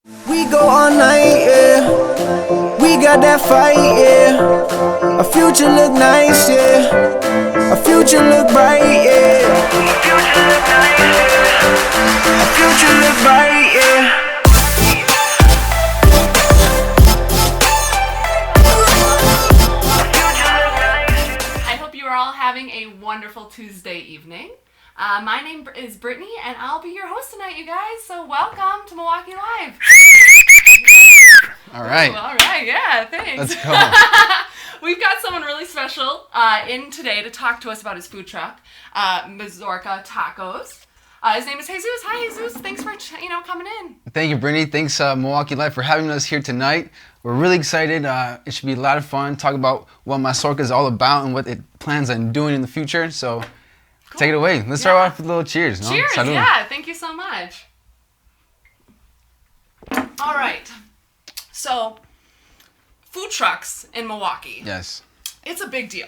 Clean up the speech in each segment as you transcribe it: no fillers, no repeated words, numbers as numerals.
We go all night, yeah. We got that fight, yeah. A future look nice, yeah. A future look bright, yeah. A future look nice, yeah. A future look bright, yeah. I hope you are all having a wonderful Tuesday evening. My name is Brittany, and I'll be your host tonight, you guys. So welcome to Milwaukee Live. All right. Ooh, all right, yeah, thanks. Let's go. We've got someone really special in today to talk to us about his food truck, Mazorca Tacos. His name is Jesus. Hi, Jesus. Thanks for coming in. Thank you, Brittany. Thanks, Milwaukee Live, for having us here tonight. We're really excited. It should be a lot of fun. Talk about what Mazorca is all about and what it plans on doing in the future. So, cool. Take it away. Let's start off with a little cheers. No? Cheers. Salud. Yeah. Thank you so much. All right. So, food trucks in Milwaukee. Yes. It's a big deal.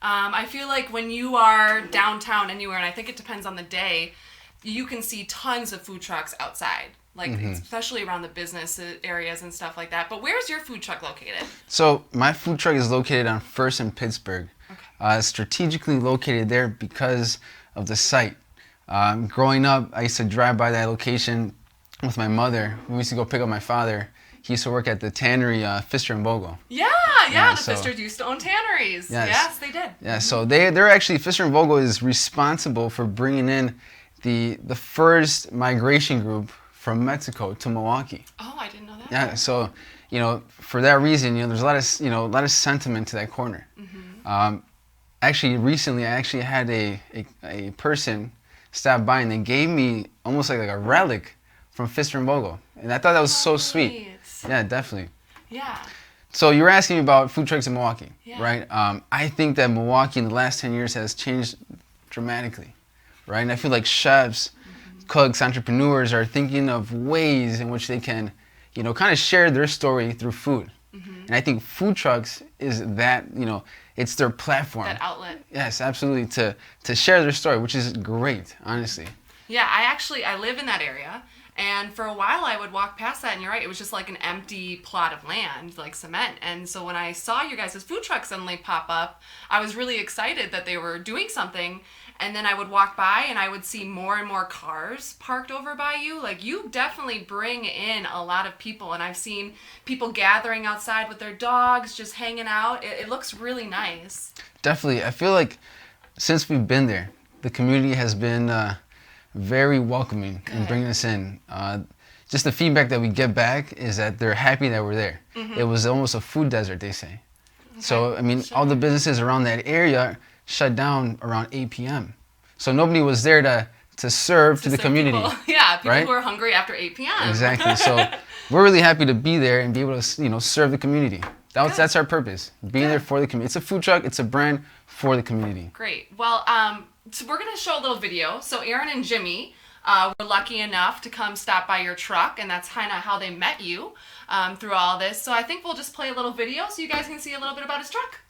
I feel like when you are downtown anywhere, and I think it depends on the day, you can see tons of food trucks outside, like especially around the business areas and stuff like that. But where's your food truck located? So my food truck is located on First and Pittsburgh. Okay. Strategically located there because of the site. Growing up, I used to drive by that location with my mother. We used to go pick up my father. He used to work at the tannery, Pfister and Bogle. Yeah, the Pfisters used to own tanneries. Yes, they did. Yeah, so they're actually, Pfister and Bogle is responsible for bringing in the first migration group from Mexico to Milwaukee. Oh, I didn't know that. Yeah, so, for that reason, there's a lot of sentiment to that corner. Mm-hmm. Actually, recently, I had a person stop by and they gave me almost like a relic from Pfister and Bogle. And I thought that was so sweet. Yeah, definitely. Yeah. So you were asking me about food trucks in Milwaukee, yeah. Right? I think that Milwaukee in the last 10 years has changed dramatically, right? And I feel like chefs, cooks, entrepreneurs are thinking of ways in which they can, kind of share their story through food. And I think food trucks is that, it's their platform. That outlet. Yes, absolutely, to share their story, which is great, honestly. Yeah, I live in that area. And for a while, I would walk past that, and you're right, it was just like an empty plot of land, like cement. And so when I saw your guys' food truck suddenly pop up, I was really excited that they were doing something. And then I would walk by, and I would see more and more cars parked over by you. Like, you definitely bring in a lot of people, and I've seen people gathering outside with their dogs, just hanging out. It looks really nice. Definitely. I feel like since we've been there, the community has been very welcoming and bringing us in. Just the feedback that we get back is that they're happy that we're there. It was almost a food desert, they say. Okay. So, all the businesses around that area shut down around 8 p.m. So nobody was there to serve to the community. People right? who are hungry after 8 p.m. Exactly. So we're really happy to be there and be able to, serve the community. That's our purpose, being there for the community. It's a food truck. It's a brand for the community. Great. Well, so we're going to show a little video. So Aaron and Jimmy were lucky enough to come stop by your truck, and that's kind of how they met you through all this. So I think we'll just play a little video so you guys can see a little bit about his truck.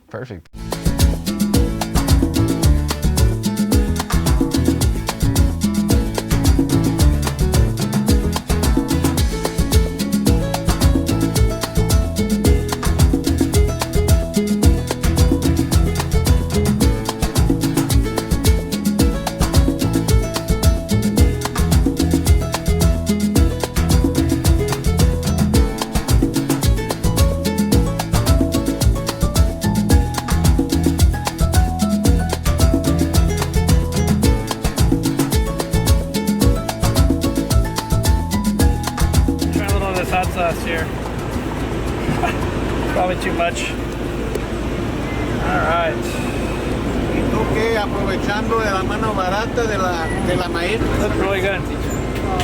Perfect. Here. Probably too much. Alright. ¿Y tú qué? Aprovechando de la mano barata de la maíz. That's really good.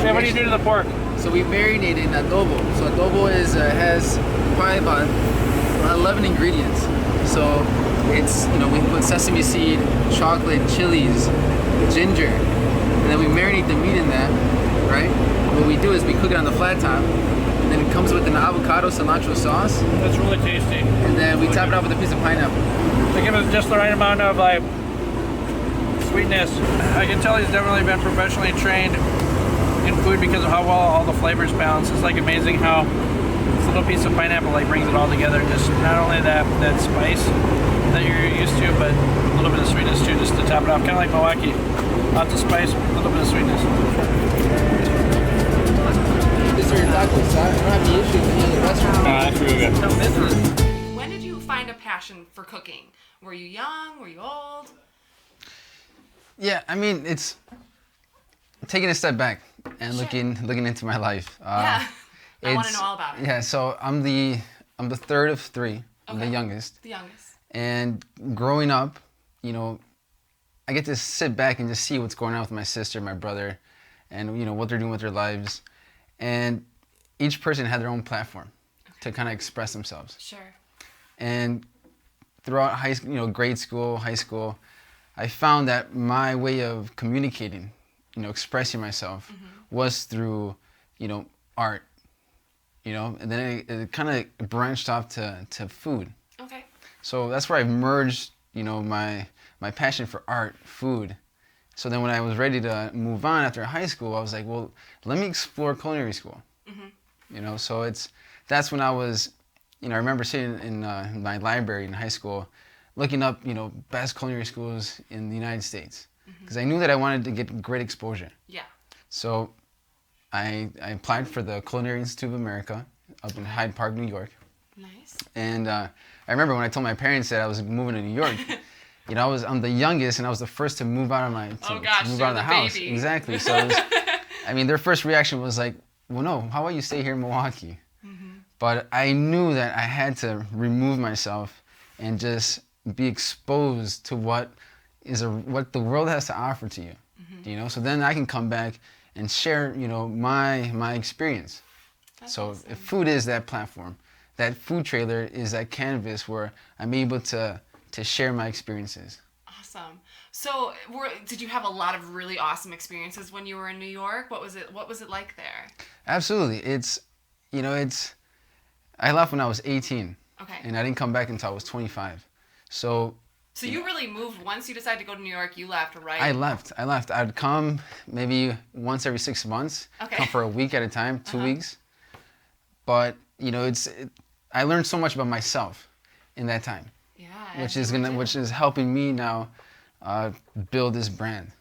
Yeah, what do you do to the pork? So we marinate in adobo. So adobo has probably about 11 ingredients. So it's, we put sesame seed, chocolate, chilies, ginger, and then we marinate the meat in that, right? What we do is we cook it on the flat top. And then it comes with an avocado cilantro sauce. That's really tasty. And then we top it off with a piece of pineapple. They give it just the right amount of sweetness. I can tell he's definitely been professionally trained in food because of how well all the flavors balance. It's like amazing how this little piece of pineapple like brings it all together. Just not only that spice that you're used to, but a little bit of sweetness too, just to top it off. Kind of like Milwaukee. Lots of spice, a little bit of sweetness. These are your tacos. I don't have any issue with any of the restaurants. That's real good. When did you find a passion for cooking? Were you young? Were you old? Yeah, I mean, it's taking a step back and looking into my life. Yeah, I want to know all about it. Yeah, so I'm the third of three. I'm the youngest. The youngest. And growing up, you know, I get to sit back and just see what's going on with my sister, my brother, and you know what they're doing with their lives. And each person had their own platform to kind of express themselves. Sure. And throughout high school, you know, grade school, high school, I found that my way of communicating, you know, expressing myself was through, you know, art, you know, and then it kind of branched off to food. Okay. So that's where I merged, you know, my passion for art, food. So then when I was ready to move on after high school, I was like, well, let me explore culinary school. You know, so that's when I was, you know, I remember sitting in my library in high school, looking up, you know, best culinary schools in the United States, because I knew that I wanted to get great exposure. Yeah. So I applied for the Culinary Institute of America up in Hyde Park, New York. Nice. And I remember when I told my parents that I was moving to New York, you know, I'm the youngest and I was the first to move out of move out of the house. Baby. Exactly. So it was, I mean, their first reaction was like, well, no, how about you stay here in Milwaukee? But I knew that I had to remove myself and just be exposed to what the world has to offer to you. You know, so then I can come back and share, you know, my experience. That's so awesome. if food is that platform, that food trailer is that canvas where I'm able to share my experiences. Awesome. So, did you have a lot of really awesome experiences when you were in New York? What was it like there? Absolutely. I left when I was 18. Okay. And I didn't come back until I was 25. So you really moved once you decided to go to New York. You left, right? I left. I'd come maybe once every 6 months. Okay. Come for a week at a time, 2 weeks. But you know, I learned so much about myself in that time. Yeah. Which is helping me now build this brand.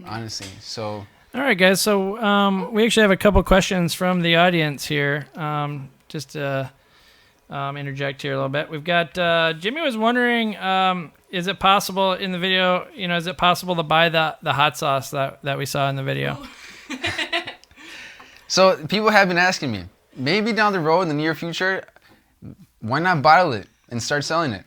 Honestly. So. All right, guys. So we actually have a couple questions from the audience here. Just to interject here a little bit. We've got Jimmy was wondering, is it possible in the video? You know, is it possible to buy the hot sauce that we saw in the video? So people have been asking me, maybe down the road in the near future, why not bottle it and start selling it?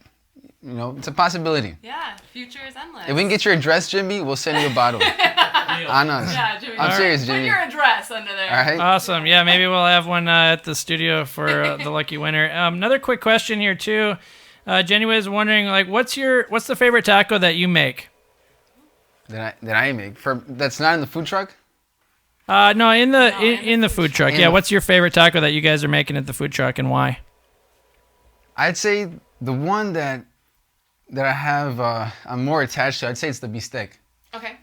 You know, it's a possibility. Yeah, future is endless. If we can get your address, Jimmy, we'll send you a bottle. On us. Yeah, Jimmy. I'm serious, Jimmy. Put your address under there. All right. Awesome. Yeah, maybe we'll have one at the studio for the lucky winner. Another quick question here too. Jenny was wondering, like, what's the favorite taco that you make? That I make that's not in the food truck. No, in the food truck. Yeah, what's your favorite taco that you guys are making at the food truck and why? I'd say the one that I have I'm more attached to. I'd say it's the beefsteak. Okay.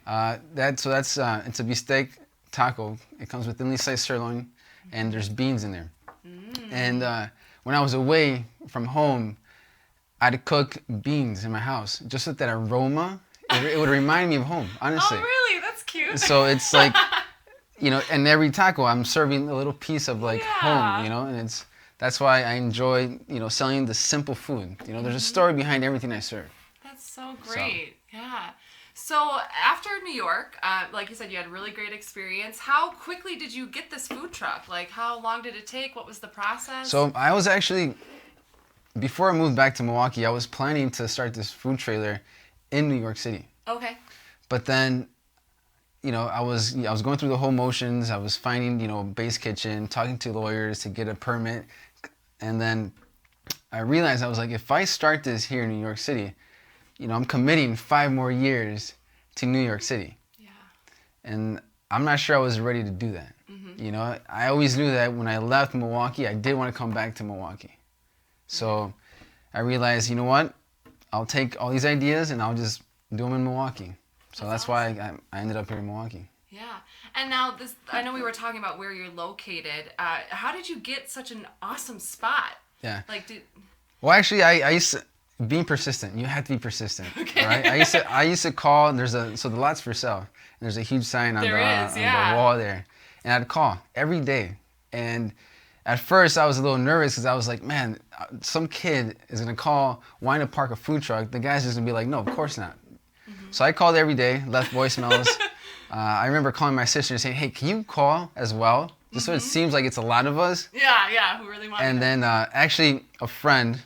It's a beefsteak taco. It comes with thinly sliced sirloin, and there's beans in there. And when I was away from home, I'd cook beans in my house just with that aroma. It would remind me of home, honestly. Oh, really? That's cute. So it's like, you know, and every taco I'm serving a little piece of like home, you know, and that's why I enjoy, you know, selling the simple food. You know, there's a story behind everything I serve. That's so great. Yeah. So after New York, like you said, you had a really great experience. How quickly did you get this food truck? Like, how long did it take? What was the process? So I was actually, before I moved back to Milwaukee, I was planning to start this food trailer in New York City. Okay. But then, you know, I was going through the whole motions. I was finding, you know, base kitchen, talking to lawyers to get a permit. And then I realized, I was like, if I start this here in New York City, you know, I'm committing 5 more years to New York City. Yeah. And I'm not sure I was ready to do that. You know, I always knew that when I left Milwaukee, I did want to come back to Milwaukee. So I realized, you know what? I'll take all these ideas and I'll just do them in Milwaukee. So that's why I ended up here in Milwaukee. Yeah. And now this, I know we were talking about where you're located. How did you get such an awesome spot? Yeah. Like, Well, actually, I used to, being persistent. You have to be persistent, Okay. right? I used to call. And so the lot's for sale. And there's a huge sign on on the wall there, and I'd call every day. And at first, I was a little nervous because I was like, man, some kid is gonna call, wanting to park a food truck. The guy's just gonna be like, no, of course not. So I called every day, left voicemails. I remember calling my sister and saying, hey, can you call as well? Just so it seems like it's a lot of us. Yeah, who really wanted And then actually a friend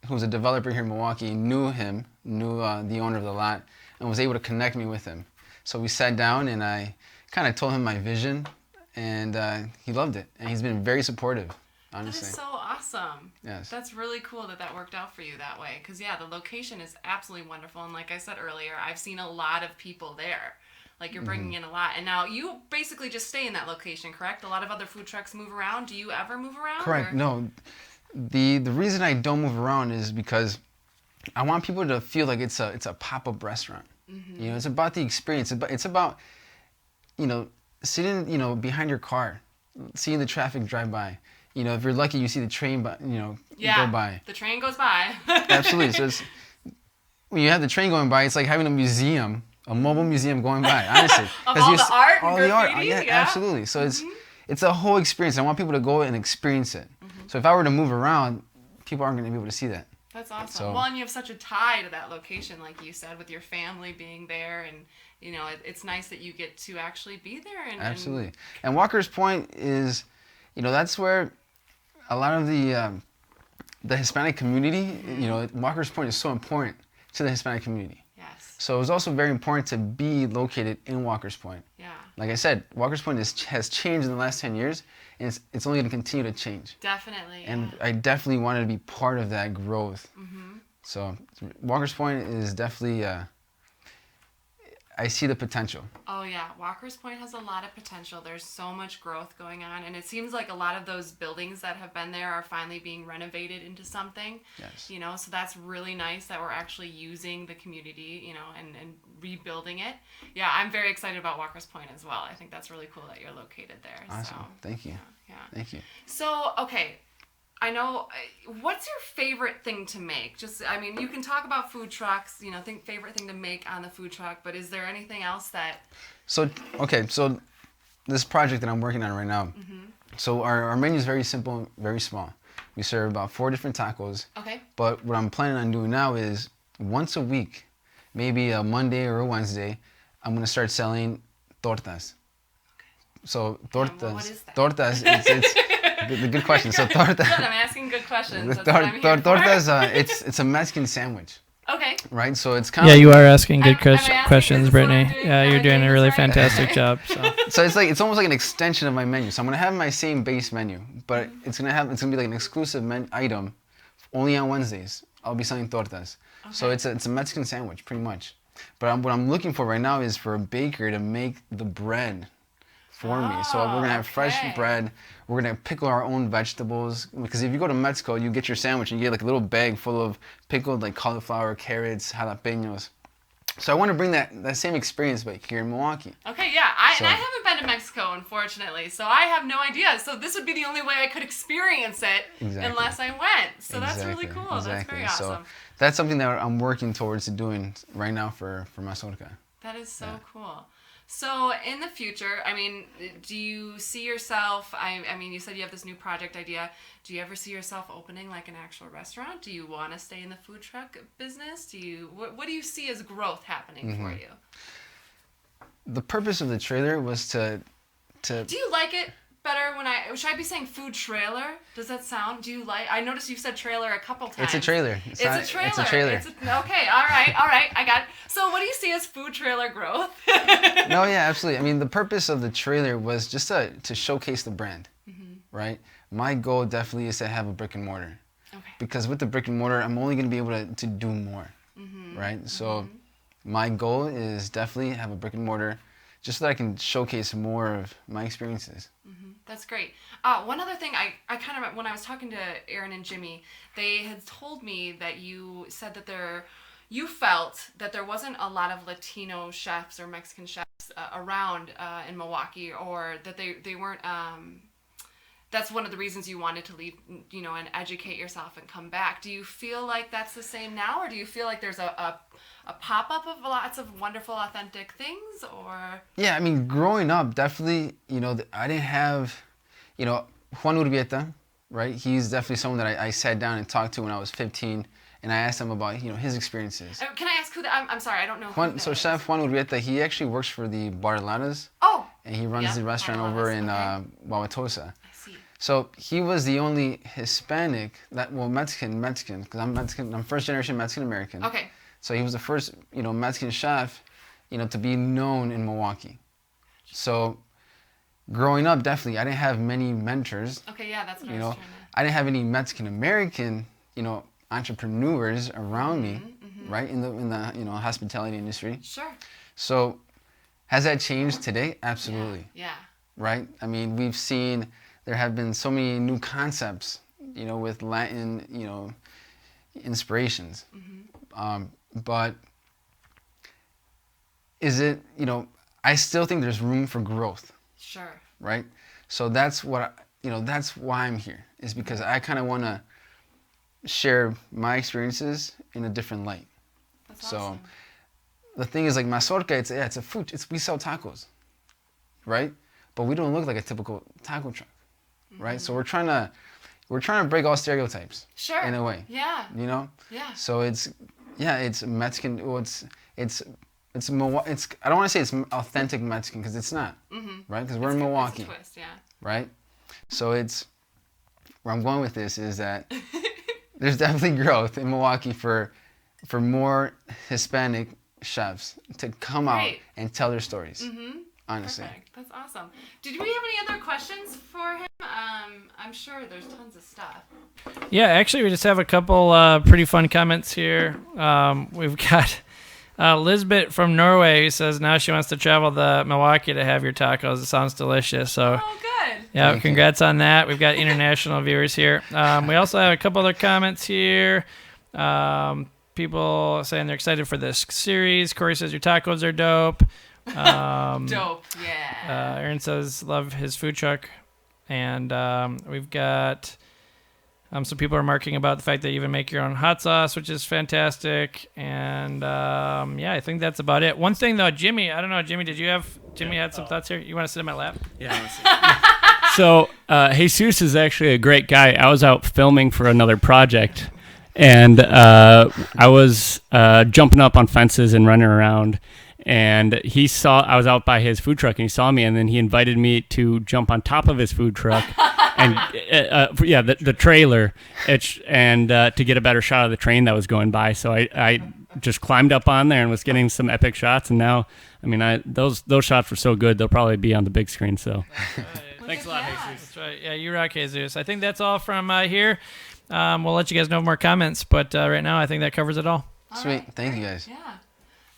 who's a developer here in Milwaukee knew the owner of the lot and was able to connect me with him. So we sat down and I kind of told him my vision, and he loved it. And he's been very supportive, honestly. That is so awesome. Yes. That's really cool that worked out for you that way. Because, yeah, the location is absolutely wonderful. And like I said earlier, I've seen a lot of people there. Like, you're bringing in a lot. And now you basically just stay in that location, correct? A lot of other food trucks move around. Do you ever move around? Correct. Or? No. The reason I don't move around is because I want people to feel like it's a pop-up restaurant. You know, it's about the experience. It's about, you know, sitting, you know, behind your car, seeing the traffic drive by. You know, if you're lucky, you see the train, go by. The train goes by. Absolutely. So it's, when you have the train going by, it's like having a museum, a mobile museum going by. Honestly, Of all the art and all the art. graffiti? Yeah, Yeah. absolutely. So it's a whole experience. I want people to go and experience it. So if I were to move around, people aren't going to be able to see that. That's awesome. So- Well, and you have such a tie to that location, like you said, with your family being there, and you know, it's nice that you get to actually be there. And Absolutely. And Walker's Point is, you know, that's where a lot of the Hispanic community, you know, Walker's Point is so important to the Hispanic community. Yes. So it was also very important to be located in Walker's Point. Yeah. Like I said, Walker's Point has changed in the last 10 years, and it's only going to continue to change. Definitely. And I definitely wanted to be part of that growth. So Walker's Point is definitely, I see the potential. Oh yeah, Walker's Point has a lot of potential. There's so much growth going on, and it seems like a lot of those buildings that have been there are finally being renovated into something. Yes. You know, so that's really nice that we're actually using the community, you know, and rebuilding it. Yeah, I'm very excited about Walker's Point as well. I think that's really cool that you're located there. Awesome. So, Thank you. yeah. Thank you. So, okay, I know, what's your favorite thing to make? Just, I mean, you can talk about food trucks, you know, favorite thing to make on the food truck, but is there anything else that... So, okay, so this project that I'm working on right now, so our menu is very simple, very small. We serve about 4 different tacos. Okay. But what I'm planning on doing now is once a week, maybe a Monday or a Wednesday, I'm going to start selling tortas. So tortas, what is that? tortas, it's the good question. So tortas, Good, I'm asking good questions. That's what I'm here for. tortas, it's a Mexican sandwich, Okay. right? So it's kind Yeah, of you are asking good Am I asking questions, this is what I'm Brittany. doing? Yeah, Am I you're doing doing a really this right? fantastic job. So. So it's almost like an extension of my menu. So I'm gonna have my same base menu, but it's gonna be like an exclusive item, only on Wednesdays. I'll be selling tortas. So it's a Mexican sandwich, pretty much. But what I'm looking for right now is for a baker to make the bread for me. So we're gonna have fresh okay. bread. We're gonna pickle our own vegetables, because if you go to Mexico, you get your sandwich and you get like a little bag full of pickled like cauliflower, carrots, jalapenos. So I want to bring that same experience but here in Milwaukee. Okay, yeah. And So- I haven't been to Mexico, unfortunately, so I have no idea. So this would be the only way I could experience it Exactly. unless I went. So that's really cool. That's very awesome. So that's something that I'm working towards doing right now for Mazorca. That is so cool. So in the future, I mean, do you see yourself, I mean, you said you have this new project idea. Do you ever see yourself opening like an actual restaurant? Do you want to stay in the food truck business? What do you see as growth happening for you? The purpose of the trailer was to Do you like it better when should I be saying food trailer? Does that sound, I noticed you said trailer a couple times. It's a trailer. It's a trailer. It's a trailer. Okay, all right, I got it. So what do you see as food trailer growth? No, yeah, absolutely. I mean, the purpose of the trailer was just to showcase the brand, right? My goal definitely is to have a brick and mortar. Okay. Because with the brick and mortar, I'm only going to be able to do more, right? So my goal is definitely have a brick and mortar just so that I can showcase more of my experiences. That's great. One other thing, I kind of, when I was talking to Aaron and Jimmy, they had told me that you said that you felt that there wasn't a lot of Latino chefs or Mexican chefs chefs around in Milwaukee, or that they weren't. That's one of the reasons you wanted to leave, and educate yourself and come back. Do you feel like that's the same now, or do you feel like there's a pop-up of lots of wonderful, authentic things, or? Yeah, I mean, growing up, definitely, I didn't have, Juan Urbieta, right? He's definitely someone that I sat down and talked to when I was 15, and I asked him about, his experiences. Can I ask who I'm sorry, I don't know who that is. Chef Juan Urbieta, he actually works for the Bartoladas. Oh! And he runs the restaurant over in Wauwatosa. I see. So he was the only Hispanic, Mexican, because I'm Mexican, I'm first generation Mexican American. Okay. So he was the first, Mexican chef, to be known in Milwaukee. So growing up, definitely, I didn't have many mentors. Okay, yeah, that's what I was trying to... I didn't have any Mexican American, entrepreneurs around me, right, in the hospitality industry. Sure. So has that changed today? Absolutely. Yeah. Right? I mean, we've seen there have been so many new concepts, with Latin, inspirations. But is it, I still think there's room for growth. Sure. Right? So that's what, that's why I'm here, is because I kind of want to share my experiences in a different light. That's awesome. The thing is, like, Mazorca, it's a food, we sell tacos, right? But we don't look like a typical taco truck, right? So we're trying to break all stereotypes. Sure. In a way. Yeah. Yeah. So it's Mexican. Well, it's I don't want to say it's authentic Mexican, because it's not, right? Because we're in Milwaukee, it's a twist, yeah. right? So it's where I'm going with this is that there's definitely growth in Milwaukee for more Hispanic chefs to come out and tell their stories. Honestly. Perfect. That's awesome. Did we have any other questions for him? I'm sure there's tons of stuff. Yeah, actually, we just have a couple pretty fun comments here. We've got Lisbeth from Norway, who says now she wants to travel to Milwaukee to have your tacos. It sounds delicious. So, oh, good. Yeah, congrats on that. We've got international viewers here. We also have a couple other comments here. People saying they're excited for this series. Corey says your tacos are dope. Dope, yeah. Aaron says love his food truck. And we've got some people are marking about the fact that you even make your own hot sauce, which is fantastic. And I think that's about it. One thing though, Jimmy, I don't know, Jimmy had some thoughts here? You want to sit in my lap? Yeah. So Jesus is actually a great guy. I was out filming for another project, and I was jumping up on fences and running around. And I was out by his food truck, and he saw me, and then he invited me to jump on top of his food truck and the trailer, and to get a better shot of the train that was going by. So I just climbed up on there and was getting some epic shots. And now, I mean, those shots were so good, they'll probably be on the big screen. So thanks a lot, Jesus. That's right. Yeah, you rock, Jesus. I think that's all from here. We'll let you guys know more comments, but right now I think that covers it all. Sweet. Right, Thank you, guys. Yeah.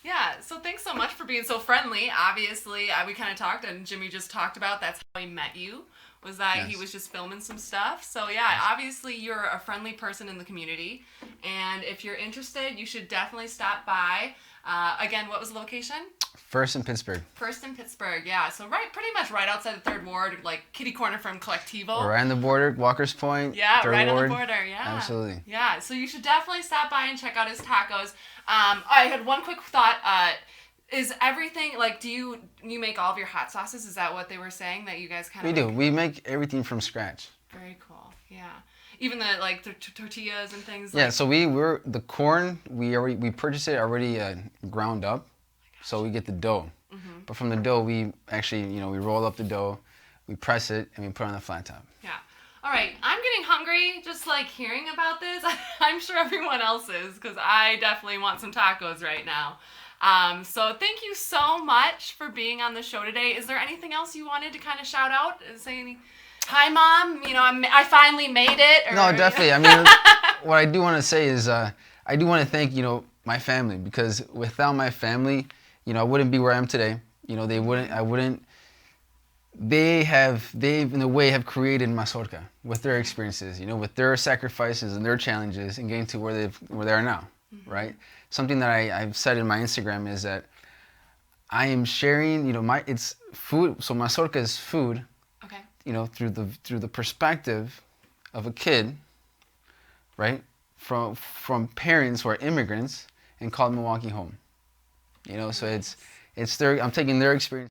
Yeah, so thanks so much for being so friendly. Obviously, we kind of talked, and Jimmy just talked about that's how he met you, was that he was just filming some stuff. So yeah, obviously you're a friendly person in the community, and if you're interested, you should definitely stop by. Again, what was the location? First in Pittsburgh. First in Pittsburgh, yeah. So pretty much right outside the 3rd Ward, like kitty corner from Collectivo. Right on the border, Walker's Point. Yeah, 3rd right Ward. on the border, yeah. Absolutely. Yeah, so you should definitely stop by and check out his tacos. I had one quick thought. Is everything, like, do you make all of your hot sauces? Is that what they were saying, that you guys kind of... We do. We make everything from scratch. Very cool, yeah. Even the, like, the tortillas and things. Yeah, so the corn, we purchased it already ground up, so we get the dough. But from the dough, we actually, we roll up the dough, we press it, and we put it on the flat top. Yeah. All right, I'm getting hungry just, like, hearing about this. I'm sure everyone else is, because I definitely want some tacos right now. So thank you so much for being on the show today. Is there anything else you wanted to kind of shout out? Say any... Hi, Mom. I finally made it. Or, No, definitely. I mean, what I do want to say is I do want to thank, my family, because without my family, I wouldn't be where I am today. They in a way have created Mazorca with their experiences, with their sacrifices and their challenges and getting to where they are now, right? Something that I've said in my Instagram is that I am sharing, it's food. So Mazorca is food, Okay. through the perspective of a kid, right? From parents who are immigrants and called Milwaukee home. So I'm taking their experience.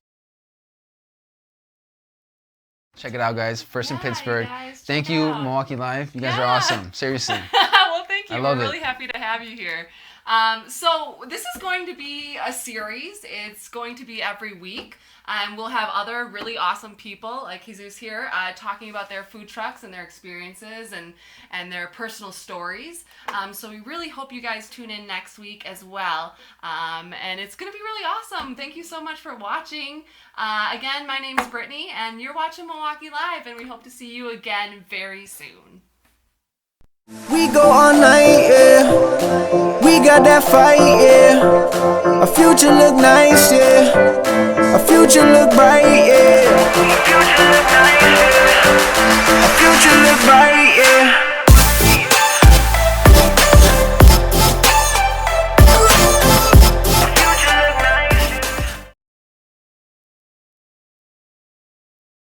Check it out, guys. First in Pittsburgh. Thank you, Milwaukee Live. You guys are awesome. Seriously. Well, thank you. I love We're it. really happy to have you here. So this is going to be a series. It's going to be every week. We'll have other really awesome people like Jesus here talking about their food trucks and their experiences and their personal stories. So we really hope you guys tune in next week as well. And it's going to be really awesome. Thank you so much for watching. Again, my name's Brittany, and you're watching Milwaukee Live, and we hope to see you again very soon. We go all night, yeah. We got that fight, yeah. Our future look nice, yeah. Our future look bright, yeah.